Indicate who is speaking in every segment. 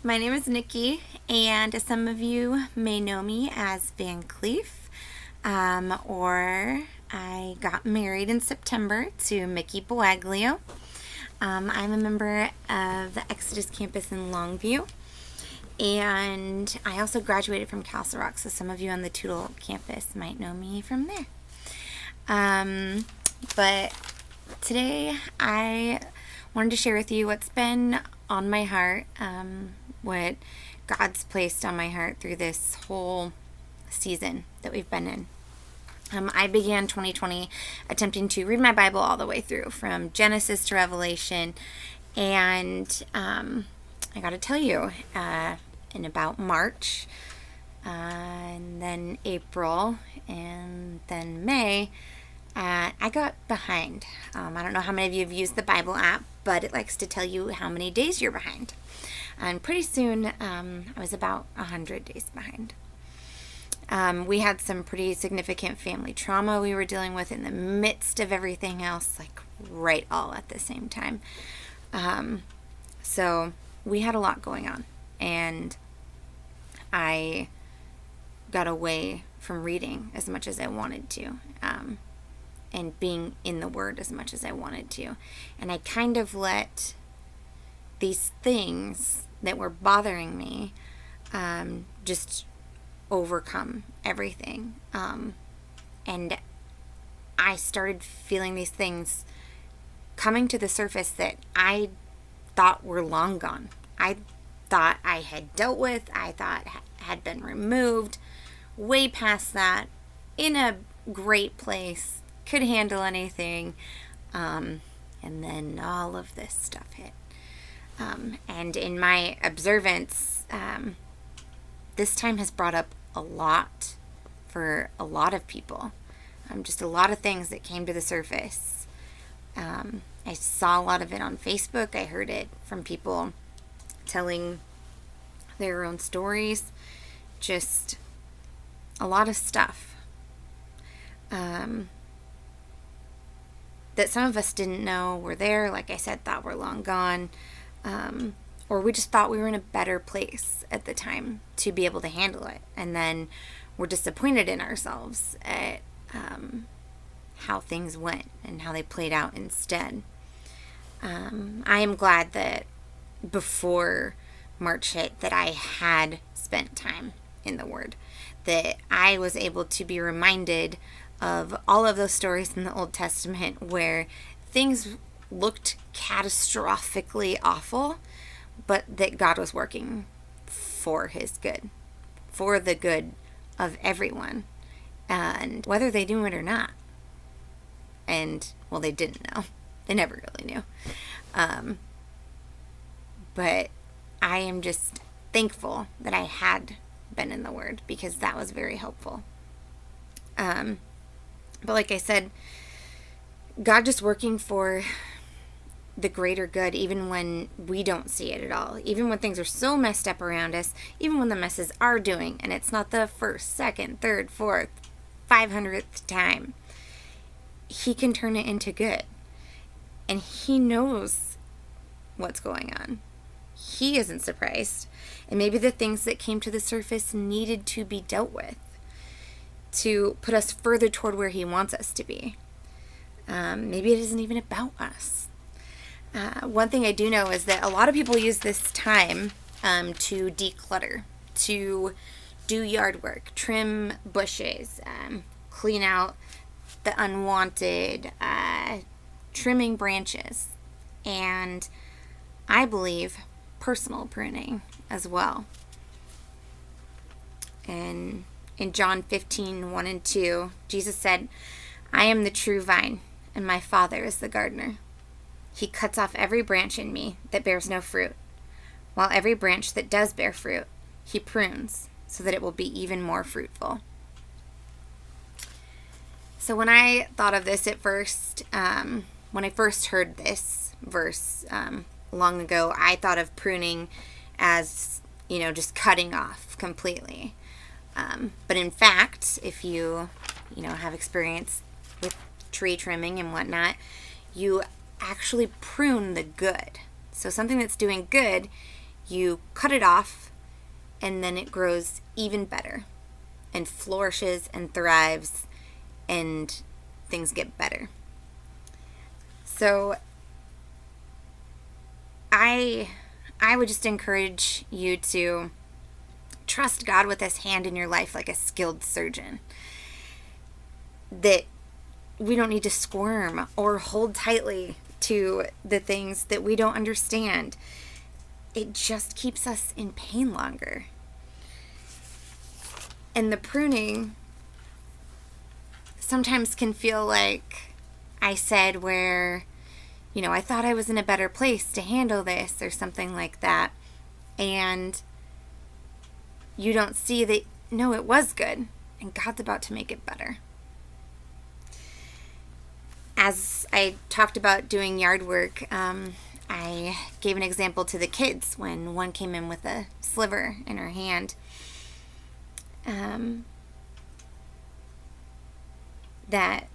Speaker 1: My name is Nikki, and some of you may know me as Van Cleef, or I got married in September to Mickey Boaglio. I'm a member of the Exodus campus in Longview, and I also graduated from Castle Rock, so some of you on the Tootle campus might know me from there. But today I wanted to share with you what's been on my heart, what God's placed on my heart through this whole season that we've been in. I began 2020 attempting to read my Bible all the way through, from Genesis to Revelation, and I got to tell you, in about March, and then April, and then May, I got behind. I don't know how many of you have used the Bible app, but it likes to tell you how many days you're behind. And pretty soon, I was about 100 days behind. We had some pretty significant family trauma we were dealing with in the midst of everything else, like right all at the same time. So we had a lot going on, and I got away from reading as much as I wanted to. And being in the Word as much as I wanted to. And I kind of let these things that were bothering me just overcome everything. And I started feeling these things coming to the surface that I thought were long gone. I thought I had dealt with, I thought had been removed, way past that, in a great place, could handle anything, and then all of this stuff hit. And in my observance, this time has brought up a lot for a lot of people. Just a lot of things that came to the surface. I saw a lot of it on Facebook. I heard it from people telling their own stories. Just a lot of stuff. That some of us didn't know were there, like I said, thought were long gone, or we just thought we were in a better place at the time to be able to handle it, and then we're disappointed in ourselves at how things went and how they played out instead. I am glad that before March hit that I had spent time in the Word, that I was able to be reminded of all of those stories in the Old Testament where things looked catastrophically awful, but that God was working for His good, for the good of everyone, and whether they knew it or not. And, well, they didn't know. They never really knew. But I am just thankful that I had been in the Word, because that was very helpful. But like I said, God just working for the greater good, even when we don't see it at all. Even when things are so messed up around us, even when the messes are doing, and it's not the first, second, third, fourth, 500th time, He can turn it into good. And He knows what's going on. He isn't surprised. And maybe the things that came to the surface needed to be dealt with to put us further toward where He wants us to be. Maybe it isn't even about us. One thing I do know is that a lot of people use this time to declutter, to do yard work, trim bushes, clean out the unwanted, trimming branches, and I believe personal pruning as well. And in John 15:1 and 2, Jesus said, "I am the true vine, and my Father is the gardener. He cuts off every branch in me that bears no fruit, while every branch that does bear fruit, He prunes, so that it will be even more fruitful." So when I thought of this at first, when I first heard this verse long ago, I thought of pruning as, just cutting off completely. But in fact, if you have experience with tree trimming and whatnot, you actually prune the good. So something that's doing good, you cut it off, and then it grows even better and flourishes and thrives, and things get better. So I would just encourage you to trust God with his hand in your life like a skilled surgeon. That we don't need to squirm or hold tightly to the things that we don't understand. It just keeps us in pain longer. And the pruning sometimes can feel like I said, where, I thought I was in a better place to handle this or something like that. And you don't see that, no, it was good. And God's about to make it better. As I talked about doing yard work, I gave an example to the kids when one came in with a sliver in her hand. That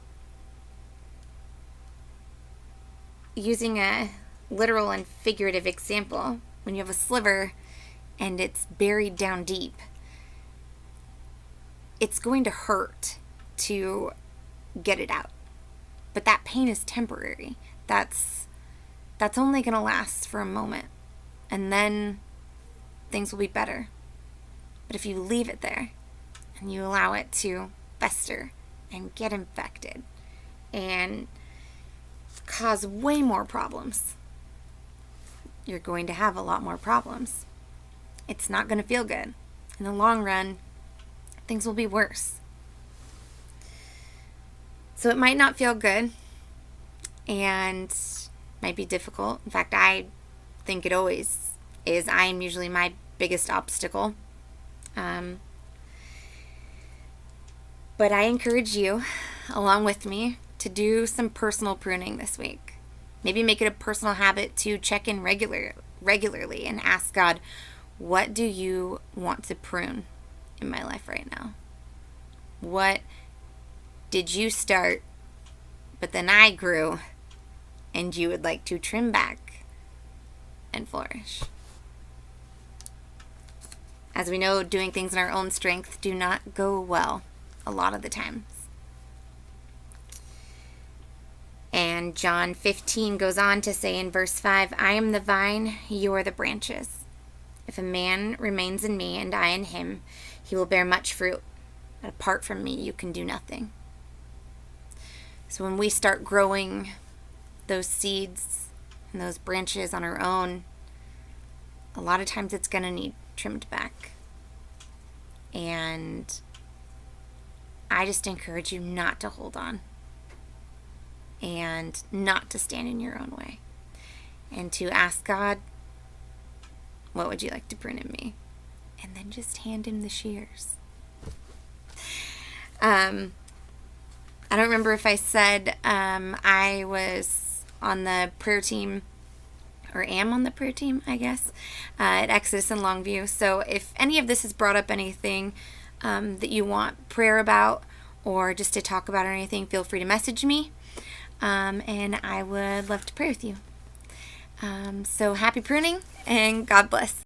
Speaker 1: using a literal and figurative example, when you have a sliver and it's buried down deep, it's going to hurt to get it out. But that pain is temporary. That's only going to last for a moment. And then things will be better. But if you leave it there and you allow it to fester and get infected and cause way more problems, you're going to have a lot more problems. It's not going to feel good. In the long run, things will be worse. So it might not feel good and might be difficult. In fact, I think it always is. I am usually my biggest obstacle. But I encourage you, along with me, to do some personal pruning this week. Maybe make it a personal habit to check in regularly and ask God, what do you want to prune in my life right now? What did you start, but then I grew, and you would like to trim back and flourish? As we know, doing things in our own strength do not go well a lot of the times. And John 15 goes on to say in verse 5, I am the vine, you are the branches. If a man remains in me and I in him, he will bear much fruit. But apart from me, you can do nothing. So when we start growing those seeds and those branches on our own, a lot of times it's going to need trimmed back. And I just encourage you not to hold on and not to stand in your own way, and to ask God, what would you like to prune in me? And then just hand him the shears. I don't remember if I said I was on the prayer team, or am on the prayer team, I guess, at Exodus in Longview. So if any of this has brought up anything that you want prayer about, or just to talk about or anything, feel free to message me, and I would love to pray with you. So happy pruning, and God bless.